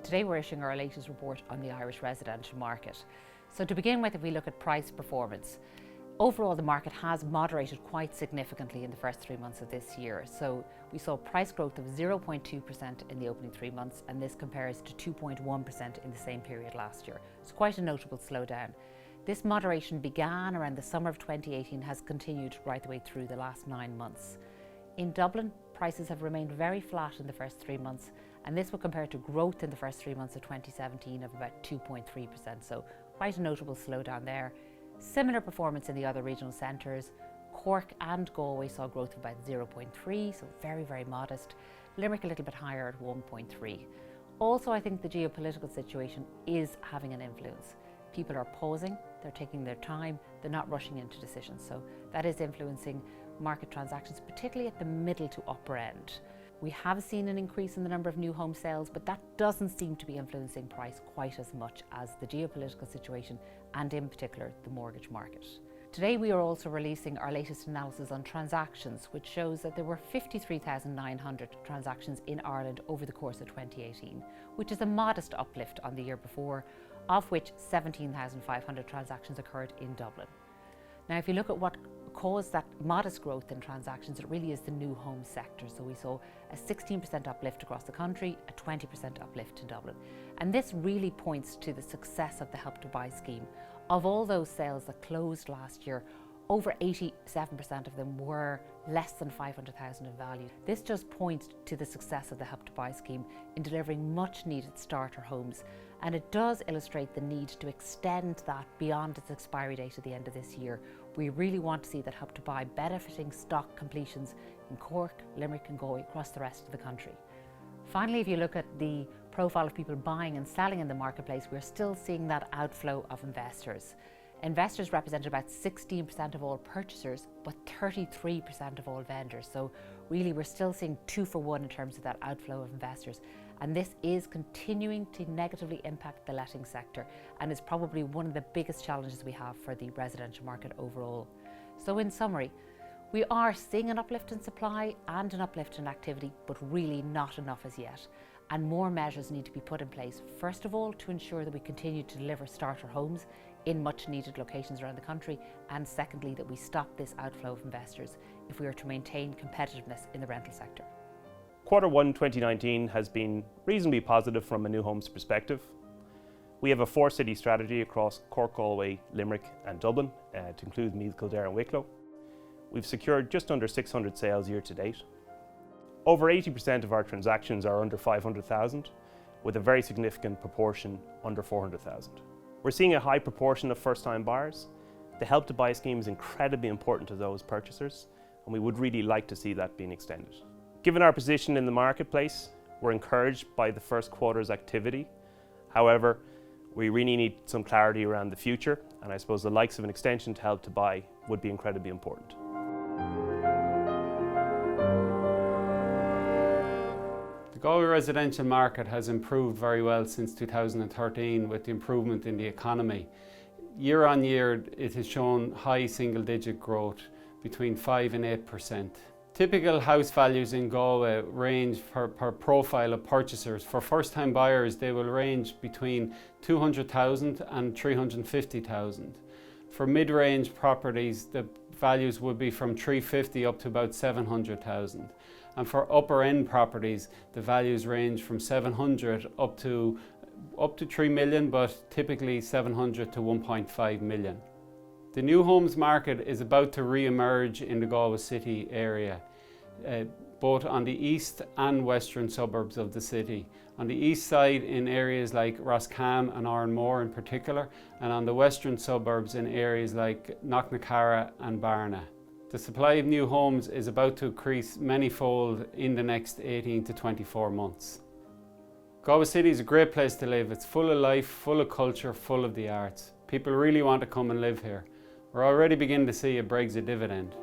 Today we're issuing our latest report on the Irish residential market. So to begin with, if we look at price performance, overall the market has moderated quite significantly in the first 3 months of this year. So we saw price growth of 0.2% in the opening 3 months, and this compares to 2.1% in the same period last year. It's quite a notable slowdown. This moderation began around the summer of 2018, has continued right the way through the last 9 months. In Dublin, prices have remained very flat in the first 3 months, and this will compare to growth in the first 3 months of 2017 of about 2.3%, so quite a notable slowdown there. Similar performance in the other regional centres. Cork and Galway saw growth of about 0.3, so very, very modest. Limerick a little bit higher at 1.3. Also, I think the geopolitical situation is having an influence. People are pausing, they're taking their time, they're not rushing into decisions, so that is influencing market transactions, particularly at the middle to upper end. We have seen an increase in the number of new home sales, but that doesn't seem to be influencing price quite as much as the geopolitical situation and in particular the mortgage market. Today we are also releasing our latest analysis on transactions, which shows that there were 53,900 transactions in Ireland over the course of 2018, which is a modest uplift on the year before, of which 17,500 transactions occurred in Dublin. Now, if you look at what caused that modest growth in transactions, it really is the new home sector. So we saw a 16% uplift across the country, a 20% uplift in Dublin. And this really points to the success of the Help to Buy scheme. Of all those sales that closed last year, over 87% of them were less than 500,000 in value. This just points to the success of the Help to Buy scheme in delivering much needed starter homes, and it does illustrate the need to extend that beyond its expiry date at the end of this year. We really want to see that Help to Buy benefiting stock completions in Cork, Limerick and Galway across the rest of the country. Finally, if you look at the profile of people buying and selling in the marketplace, we're still seeing that outflow of investors. Investors represent about 16% of all purchasers, but 33% of all vendors. So really we're still seeing 2 for 1 in terms of that outflow of investors. And this is continuing to negatively impact the letting sector and is probably one of the biggest challenges we have for the residential market overall. So in summary, we are seeing an uplift in supply and an uplift in activity, but really not enough as yet. And more measures need to be put in place, first of all, to ensure that we continue to deliver starter homes in much needed locations around the country, and secondly, that we stop this outflow of investors if we are to maintain competitiveness in the rental sector. Q1 2019 has been reasonably positive from a new homes perspective. We have a 4-city strategy across Cork, Galway, Limerick and Dublin to include Meath, Kildare and Wicklow. We've secured just under 600 sales year to date. Over 80% of our transactions are under 500,000, with a very significant proportion under 400,000. We're seeing a high proportion of first-time buyers. The Help to Buy scheme is incredibly important to those purchasers, and we would really like to see that being extended. Given our position in the marketplace, we're encouraged by the first quarter's activity. However, we really need some clarity around the future, and I suppose the likes of an extension to Help to Buy would be incredibly important. The Galway residential market has improved very well since 2013 with the improvement in the economy. Year on year, it has shown high single-digit growth between 5 and 8%. Typical house values in Galway range per profile of purchasers. For first-time buyers, they will range between 200,000 and 350,000. For mid-range properties, the values would be from 350 up to about 700,000. And for upper-end properties, the values range from 700 up to 3 million, but typically 700 to 1.5 million. The new homes market is about to re-emerge in the Galway city area, both on the east and western suburbs of the city. On the east side in areas like Roscommon and Oranmore in particular, and on the western suburbs in areas like Knocknacarra and Barna. The supply of new homes is about to increase manyfold in the next 18 to 24 months. Galway City is a great place to live. It's full of life, full of culture, full of the arts. People really want to come and live here. We're already beginning to see a Brexit dividend.